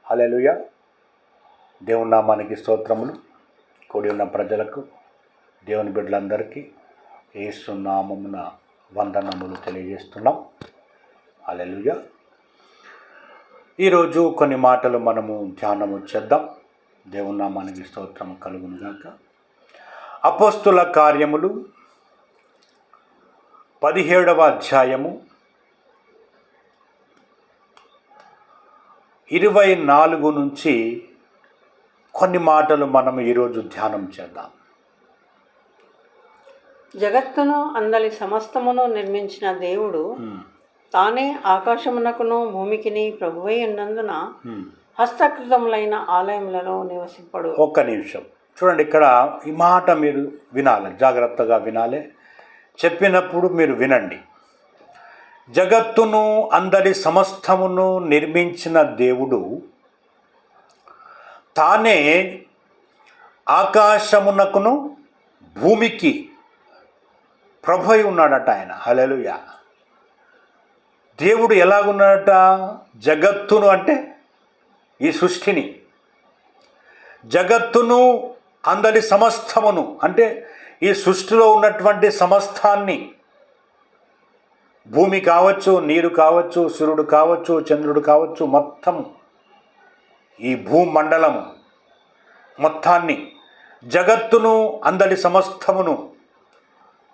హల్లెలూయా. దేవుని నామానికి స్తోత్రములు. కూడి ఉన్న ప్రజలకు, దేవుని బిడ్డలందరికీ యేసు నామమున వందనములు తెలియజేస్తున్నాం. హల్లెలూయా. ఈరోజు కొన్ని మాటలు మనము ధ్యానము చేద్దాం. దేవుని నామానికి స్తోత్రం కలుగును గాక. అపోస్తుల కార్యములు 17వ అధ్యాయము 24 నుంచి కొన్ని మాటలు మనం ఈరోజు ధ్యానం చేద్దాం. జగత్తును అందలి సమస్తమును నిర్మించిన దేవుడు తానే ఆకాశమునకును భూమికిని ప్రభువై ఉన్నందున హస్తకృతములైన ఆలయములలో నివసింపడు. ఒక్క నిమిషం చూడండి, ఇక్కడ ఈ మాట మీరు వినాలి, జాగ్రత్తగా వినాలి. చెప్పినప్పుడు మీరు వినండి. జగత్తును అందరి సమస్తమును నిర్మించిన దేవుడు తానే ఆకాశమునకును భూమికి ప్రభువై ఉన్నాడట ఆయన. హల్లెలూయా. దేవుడు ఎలాగున్నాడట? జగత్తును అంటే ఈ సృష్టిని, జగత్తును అందరి సమస్తమును అంటే ఈ సృష్టిలో ఉన్నటువంటి సమస్తాన్ని, భూమి కావచ్చు, నీరు కావచ్చు, సూర్యుడు కావచ్చు, చంద్రుడు కావచ్చు, మొత్తం ఈ భూమండలము మొత్తాన్ని, జగత్తును అందరి సమస్తమును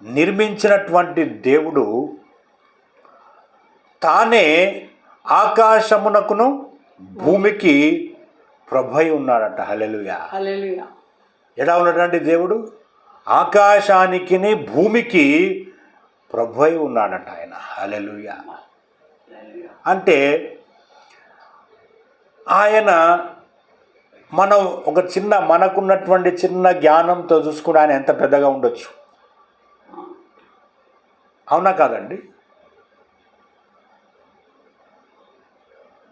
నిర్మించినటువంటి దేవుడు తానే ఆకాశమునకును భూమికి ప్రభువై ఉన్నాడట. హల్లెలూయా. హల్లెలూయా. ఎలా ఉన్నటువంటి దేవుడు? ఆకాశానికి భూమికి ప్రభువై ఉన్నాడట ఆయన. హల్లెలూయా. అంటే ఆయన మనం ఒక మనకున్నటువంటి చిన్న జ్ఞానంతో చూసుకుంటే ఆయన ఎంత పెద్దగా ఉండొచ్చు. అవునా కాదండి?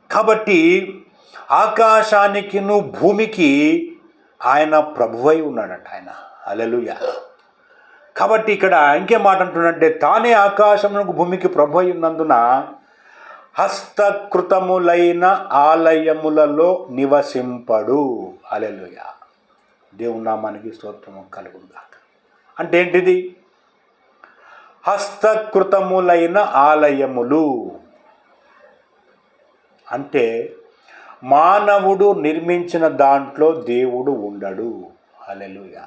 కాబట్టి ఆకాశానికి భూమికి ఆయన ప్రభువై ఉన్నాడట ఆయన. హల్లెలూయా. కాబట్టి ఇక్కడ ఇంకేం మాట అంటున్నాడంటే, తానే ఆకాశమునకు భూమికి ప్రభువై ఉన్నందున హస్తకృతములైన ఆలయములలో నివసింపడు. హల్లెలూయా. దేవుని నామానికి స్తోత్రము కలుగును గాక. అంటే ఏంటిది? హస్తకృతములైన ఆలయములు అంటే మానవుడు నిర్మించిన దాంట్లో దేవుడు ఉండడు. హల్లెలూయా.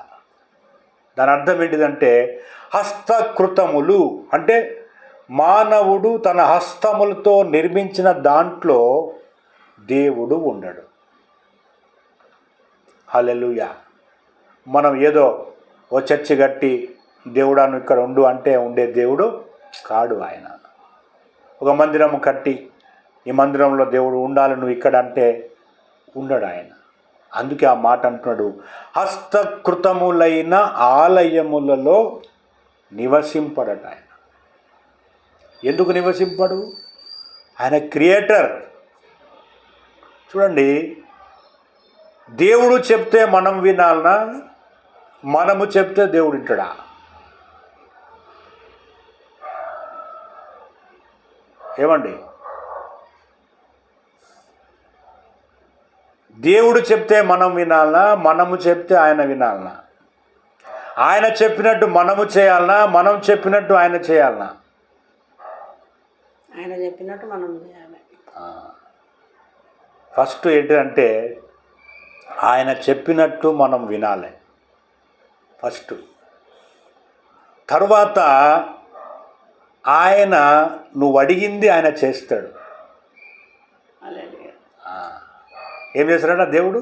దాని అర్థం ఏంటిదంటే, హస్తకృతములు అంటే మానవుడు తన హస్తములతో నిర్మించిన దాంట్లో దేవుడు ఉండడు. హల్లెలూయా. మనం ఏదో ఓ చర్చి కట్టి దేవుడాను ఇక్కడ ఉండు అంటే ఉండే దేవుడు కాడు ఆయన. ఒక మందిరము కట్టి ఈ మందిరంలో దేవుడు ఉండాలి నువ్వు ఇక్కడ అంటే ఉండడు ఆయన. అందుకే ఆ మాట అంటున్నాడు, హస్తకృతములైన ఆలయములలో నివసింపడట ఆయన. ఎందుకు నివసింపడు? ఆయన క్రియేటర్. చూడండి, దేవుడు చెప్తే మనం వినాలనా, మనము చెప్తే దేవుడు వింటాడా? ఏమండి? దేవుడు చెప్తే మనం వినాలనా, మనము చెప్తే ఆయన వినాలనా? ఆయన చెప్పినట్టు మనము చేయాలనా, మనం చెప్పినట్టు ఆయన చేయాలనా? ఆయన చెప్పినట్టు మనం చేయాలి. ఫస్ట్ ఏంటంటే ఆయన చెప్పినట్టు మనం వినాలి ఫస్ట్. తర్వాత ఆయన నువ్వు అడిగింది ఆయన చేస్తాడు. ఏం చేస్తాడట దేవుడు?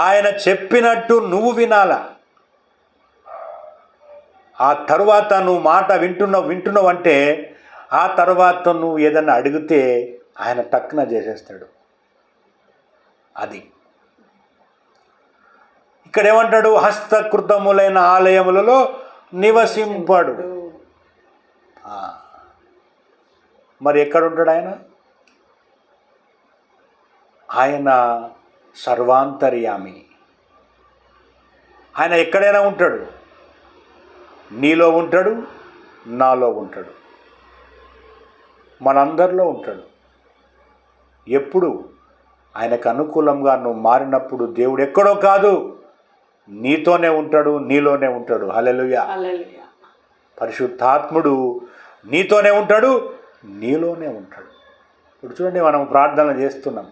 ఆయన చెప్పినట్టు నువ్వు వినాలా. ఆ తరువాత నువ్వు మాట వింటున్నావు అంటే ఆ తర్వాత నువ్వు ఏదన్నా అడిగితే ఆయన టక్కున చేసేస్తాడు. అది ఇక్కడ ఏమంటాడు? హస్తకృతములైన ఆలయములలో నివసింపడు. మరి ఎక్కడ ఉంటాడు ఆయన? ఆయన సర్వాంతర్యామి. ఆయన ఎక్కడైనా ఉంటాడు. నీలో ఉంటాడు, నాలో ఉంటాడు, మనందరిలో ఉంటాడు. ఎప్పుడు? ఆయనకు అనుకూలంగా నువ్వు మారినప్పుడు దేవుడు ఎక్కడో కాదు, నీతోనే ఉంటాడు, నీలోనే ఉంటాడు. హల్లెలూయా. హల్లెలూయా. పరిశుద్ధాత్ముడు నీతోనే ఉంటాడు, నీలోనే ఉంటాడు. ఇప్పుడు చూడండి, మనం ప్రార్థన చేస్తున్నాం,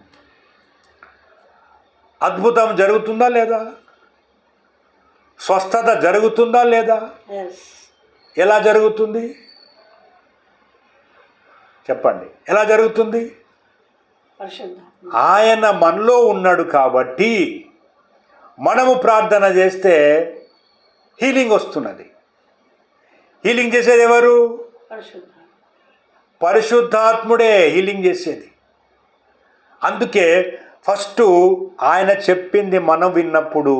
అద్భుతం జరుగుతుందా లేదా? స్వస్థత జరుగుతుందా లేదా? Yes. ఎలా జరుగుతుంది చెప్పండి? ఎలా జరుగుతుంది? పరిశుద్ధాత్మ. ఆయన మనలో ఉన్నాడు కాబట్టి మనము ప్రార్థన చేస్తే హీలింగ్ వస్తున్నది. హీలింగ్ చేసేది ఎవరు? పరిశుద్ధాత్మ. పరిశుద్ధాత్ముడే హీలింగ్ చేసేది. అందుకే ఫస్ట్ ఆయన చెప్పింది మనం విన్నప్పుడు,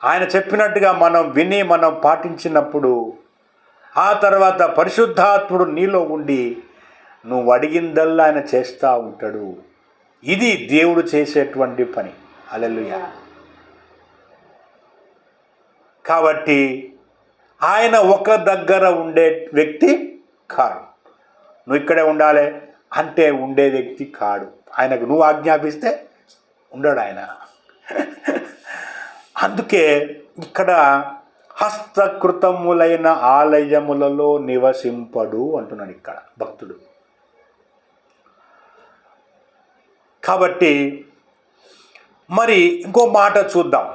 ఆయన చెప్పినట్టుగా మనం విని మనం పాటించినప్పుడు, ఆ తర్వాత పరిశుద్ధాత్ముడు నీలో ఉండి నువ్వు అడిగిందల్లా ఆయన చేస్తూ ఉంటాడు. ఇది దేవుడు చేసేటువంటి పని. హల్లెలూయా. కాబట్టి ఆయన ఒక దగ్గర ఉండే వ్యక్తి కాడు. నువ్వు ఇక్కడే ఉండాలి అంటే ఉండే వ్యక్తి కాడు. ఆయనకు నువ్వు ఆజ్ఞాపిస్తే ఉండడు ఆయన. అందుకే ఇక్కడ హస్తకృతములైన ఆలయములలో నివసింపడు అంటున్నాడు ఇక్కడ భక్తుడు. కాబట్టి మరి ఇంకో మాట చూద్దాం,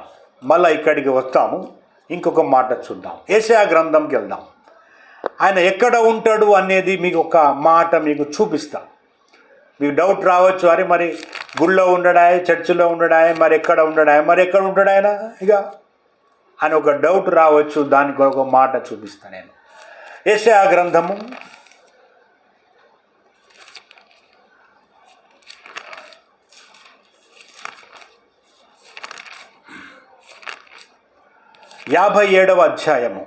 మళ్ళీ ఇక్కడికి వస్తాము, ఇంకొక మాట చూద్దాం. యెషయా గ్రంథంకి వెళ్దాం. ఆయన ఎక్కడ ఉంటాడు అనేది మీకు ఒక మాట మీకు చూపిస్తా. మీకు డౌట్ రావచ్చు, అరే మరి గుళ్ళో ఉండడా, చర్చిలో ఉండడా, మరి ఎక్కడ ఉండడా, మరి ఎక్కడ ఉంటాడు ఆయన ఇక అని ఒక డౌట్ రావచ్చు. దానికి ఒక మాట చూపిస్తాను నేను. యెషయా గ్రంథము 57వ అధ్యాయము.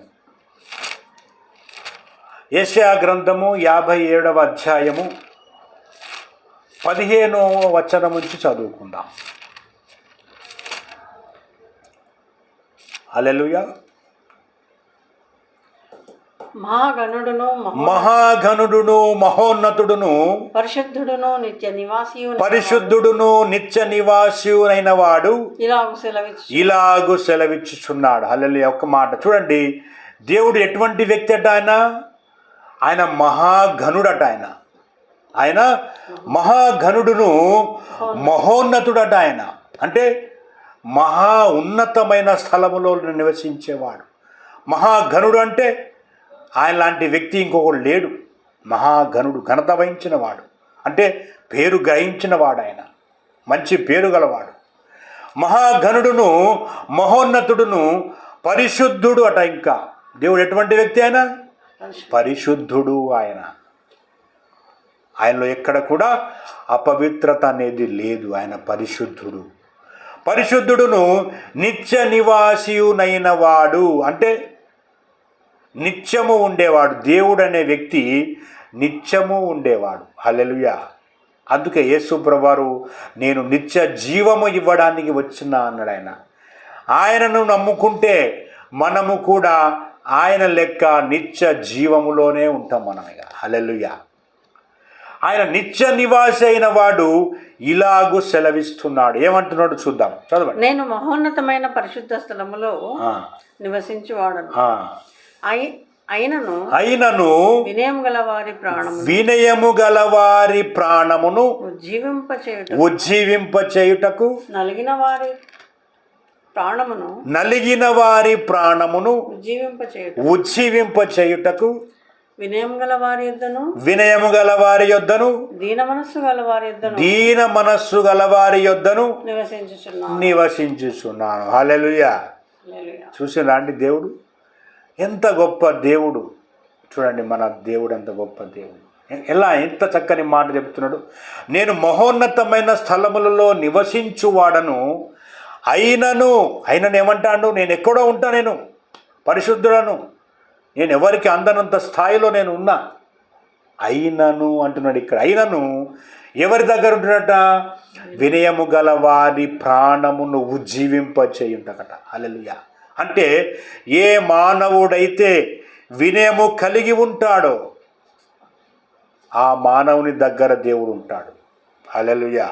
యెషయా గ్రంథము 57వ అధ్యాయము 15వ వచనం నుంచి చదువుకుందాం. హల్లెలూయా. మహాగణుడును మహోన్నతుడును పరిశుద్ధుడును నిత్య నివాసియునైన వాడు ఇలాగు సెలవిచ్చుచున్నాడు. హల్లెలూయా. ఒక్క మాట చూడండి, దేవుడు ఎటువంటి వ్యక్తి అట? ఆయన మహాగణుడట. ఆయన మహాగణుడును మహోన్నతుడట. ఆయన అంటే మహా ఉన్నతమైన స్థలములో నివసించేవాడు. మహాగణుడు అంటే ఆయన లాంటి వ్యక్తి ఇంకొకడు లేడు. మహాగణుడు, ఘనత వహించిన వాడు, అంటే పేరు గ్రహించిన వాడు, ఆయన మంచి పేరు గలవాడు. మహాగణుడును మహోన్నతుడును పరిశుద్ధుడు అట. ఇంకా దేవుడు ఎటువంటి వ్యక్తి? ఆయన పరిశుద్ధుడు. ఆయనలో ఎక్కడ కూడా అపవిత్రత అనేది లేదు. ఆయన పరిశుద్ధుడు. పరిశుద్ధుడును నిత్య నివాసియునైన వాడు అంటే నిత్యము ఉండేవాడు. దేవుడు అనే వ్యక్తి నిత్యము ఉండేవాడు. హల్లెలూయా. అందుకే యేసు ప్రభువారు నేను నిత్య జీవము ఇవ్వడానికి వచ్చిన అన్నాడు. ఆయనను నమ్ముకుంటే మనము కూడా ఆయన లెక్క నిత్య జీవములోనే ఉంటాం మనం. హల్లెలూయా. ఆయన నిత్య నివాసి అయిన వాడు ఇలాగు సెలవిస్తున్నాడు. ఏమంటున్నాడు చూద్దాం, చదవండి. నేను మహోన్నతమైన పరిశుద్ధ స్థలములో నివసించువాడను. అయినను వినయము గల వారి ప్రాణమును ఉజ్జీవింప చేయుటకు నలిగిన వారి ప్రాణమును ఉజ్జీవింప చేయుటకు వినయము గల వారి యొద్దను దీన మనస్సు గల వారి యొద్దను నివసించుచున్నాను. హల్లెలూయా. చూసినా అండి, దేవుడు ఎంత గొప్ప దేవుడు. చూడండి, మన దేవుడు ఎంత గొప్ప దేవుడు. ఎంత చక్కని మాట చెప్తున్నాడు. నేను మహోన్నతమైన స్థలములలో నివసించువాడను. అయినను ఏమంటాడు? నేను ఎక్కడో ఉంటా, నేను పరిశుద్ధుడను, నేను ఎవరికి అందనంత స్థాయిలో నేను ఉన్నా. అయినను అంటున్నాడు ఇక్కడ. అయినను ఎవరి దగ్గర ఉంటున్నట? వినయము గల వారి ప్రాణమును ఉజ్జీవింపచేయుటకట. హల్లెలూయా. అంటే ఏ మానవుడైతే వినయము కలిగి ఉంటాడో ఆ మానవుని దగ్గర దేవుడు ఉంటాడు. హల్లెలూయా.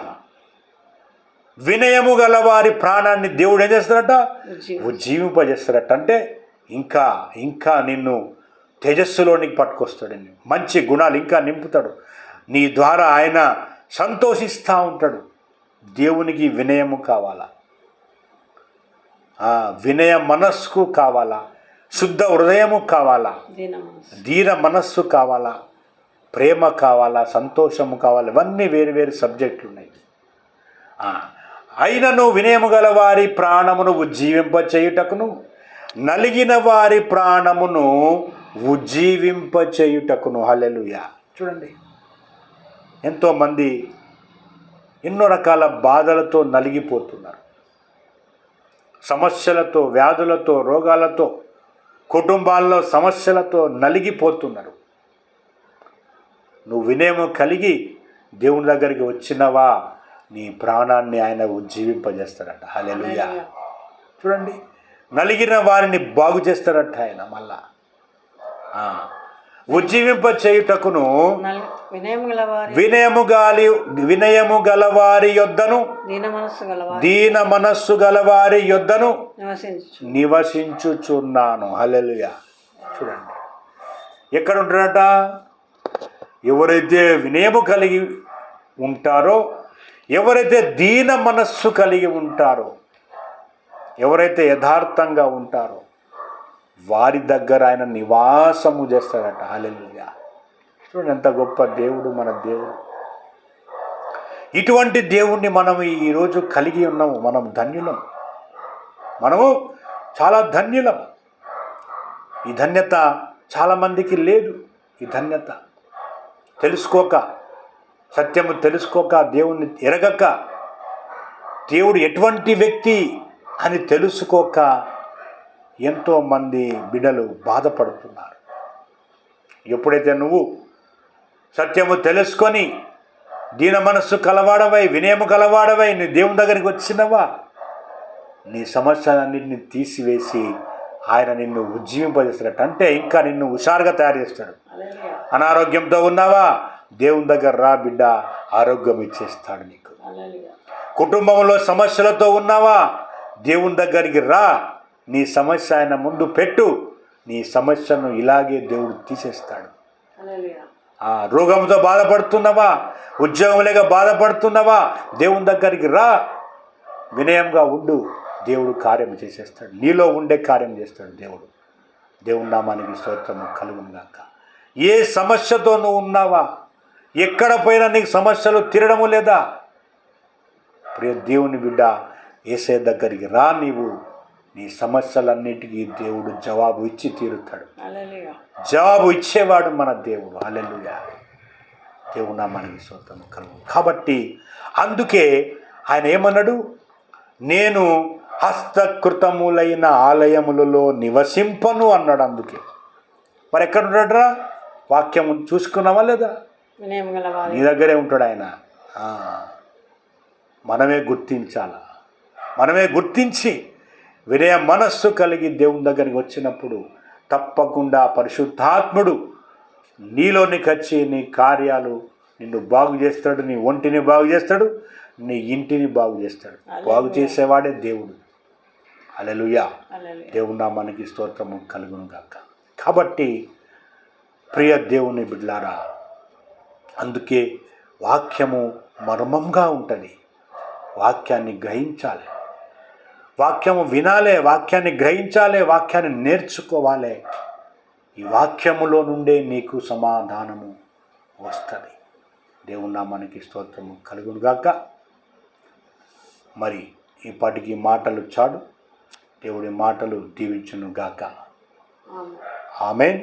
వినయము గల వారి ప్రాణాన్ని దేవుడు ఏం చేస్తాడట? ఉజ్జీవం. ఉజ్జీవింపజేస్తాడట. అంటే ఇంకా ఇంకా నిన్ను తేజస్సులోనికి పట్టుకొస్తాడు, మంచి గుణాలు ఇంకా నింపుతాడు. నీ ద్వారా ఆయన సంతోషిస్తూ ఉంటాడు. దేవునికి వినయము కావాలా, వినయ మనస్సు కావాలా, శుద్ధ హృదయము కావాలా, దీన మనస్సు. దీన మనస్సు కావాలా, ప్రేమ కావాలా, సంతోషము కావాలా. ఇవన్నీ వేరు వేరు సబ్జెక్టులు ఉన్నాయి. అయినను వినయము గల వారి ప్రాణమును ఉజ్జీవింపచేయుటకును నలిగిన వారి ప్రాణమును ఉజ్జీవింపచేయుటకును. హల్లెలూయా. చూడండి, ఎంతోమంది ఎన్నో రకాల బాధలతో నలిగిపోతున్నారు, సమస్యలతో, వ్యాధులతో, రోగాలతో, కుటుంబాల్లో సమస్యలతో నలిగిపోతున్నారు. నువ్వు వినయము కలిగి దేవుని దగ్గరికి వచ్చినవా, నీ ప్రాణాన్ని ఆయన ఉజ్జీవింపజేస్తాడట. హల్లెలూయా. చూడండి, నలిగిన వారిని బాగు చేస్తాడట ఆయన. మళ్ళా ఉజ్జీవింప చేయుటకును వినయము గలవారి యొద్దను దీన మనస్సు గలవారి యొద్దను నివసించుచున్నాను. హల్లెలూయా. చూడండి, ఎక్కడ ఉంటాడట? ఎవరైతే వినయము కలిగి ఉంటారో, ఎవరైతే దీన మనస్సు కలిగి ఉంటారో, ఎవరైతే యథార్థంగా ఉంటారో వారి దగ్గర ఆయన నివాసము చేస్తాడట. హల్లెలూయా. చూడండి, ఎంత గొప్ప దేవుడు మన దేవుడు. ఇటువంటి దేవుణ్ణి మనం ఈరోజు కలిగి ఉన్నాము. మనం ధన్యులం, మనము చాలా ధన్యులం. ఈ ధన్యత చాలామందికి లేదు. ఈ ధన్యత తెలుసుకోక, సత్యము తెలుసుకోక, దేవుణ్ణి ఎరగక, దేవుడు ఎటువంటి వ్యక్తి అని తెలుసుకోక ఎంతోమంది బిడ్డలు బాధపడుతున్నారు. ఎప్పుడైతే నువ్వు సత్యము తెలుసుకొని దీన మనస్సు కలవాడవై, వినయము కలవాడవై నీ దేవుని దగ్గరికి వచ్చినవా, నీ సమస్యలన్నింటినీ తీసివేసి ఆయన నిన్ను ఉజ్జీవింపజేస్తాడట. అంటే ఇంకా నిన్ను హుషారుగా తయారు చేస్తాడు. అనారోగ్యంతో ఉన్నావా, దేవుని దగ్గర రా బిడ్డ, ఆరోగ్యం ఇచ్చేస్తాడు నీకు. కుటుంబంలో సమస్యలతో ఉన్నావా, దేవుని దగ్గరికి రా, నీ సమస్య ఆయన ముందు పెట్టు, నీ సమస్యను ఇలాగే దేవుడు తీసేస్తాడు. రోగంతో బాధపడుతున్నావా, ఉద్యోగం లేక బాధపడుతున్నావా, దేవుని దగ్గరికి రా, వినయంగా ఉండు, దేవుడు కార్యం చేసేస్తాడు. నీలో ఉండే కార్యం చేస్తాడు దేవుడు. దేవుని నామానికి స్తోత్రము కలుగును గాక. ఏ సమస్యతో నువ్వు ఉన్నావా, ఎక్కడ పోయినా నీకు సమస్యలు తీరడము లేదా, ప్రియ దేవుని బిడ్డ, యేసయ్య దగ్గరికి రా. నీవు నీ సమస్యలన్నిటికీ దేవుడు జవాబు ఇచ్చి తీరుతాడు. జవాబు ఇచ్చేవాడు మన దేవుడు. హల్లెలూయా. దేవుడు నామానికి స్తోత్రము కలుగును. కాబట్టి అందుకే ఆయన ఏమన్నాడు? నేను హస్తకృతములైన ఆలయములలో నివసింపను అన్నాడు. అందుకే మరి ఎక్కడ ఉంటాడురా? వాక్యం చూసుకున్నావా లేదా? నీ దగ్గరే ఉంటాడు ఆయన. మనమే గుర్తించాలా. మనమే గుర్తించి వినయ మనస్సు కలిగి దేవుని దగ్గరికి వచ్చినప్పుడు తప్పకుండా పరిశుద్ధాత్ముడు నీలోనికి వచ్చి నీ కార్యాలు నిన్ను బాగు చేస్తాడు, నీ ఒంటిని బాగు చేస్తాడు, నీ ఇంటిని బాగు చేస్తాడు. బాగు చేసేవాడే దేవుడు. హల్లెలూయా. దేవుని నామానికి స్తోత్రము కలుగును గాక. కాబట్టి ప్రియ దేవుని బిడ్డలారా, అందుకే వాక్యము మర్మంగా ఉంటుంది. వాక్యాన్ని గ్రహించాలి, వాక్యము వినాలే, వాక్యాన్ని గ్రహించాలి, వాక్యాన్ని నేర్చుకోవాలి. ఈ వాక్యములో నుండే నీకు సమాధానము వస్తుంది. దేవుని నామానికి స్తోత్రము కలుగును గాక. మరి ఇప్పటికి మాటలు చాలు. దేవుడి మాటలు దీవించును గాక. ఆమేన్.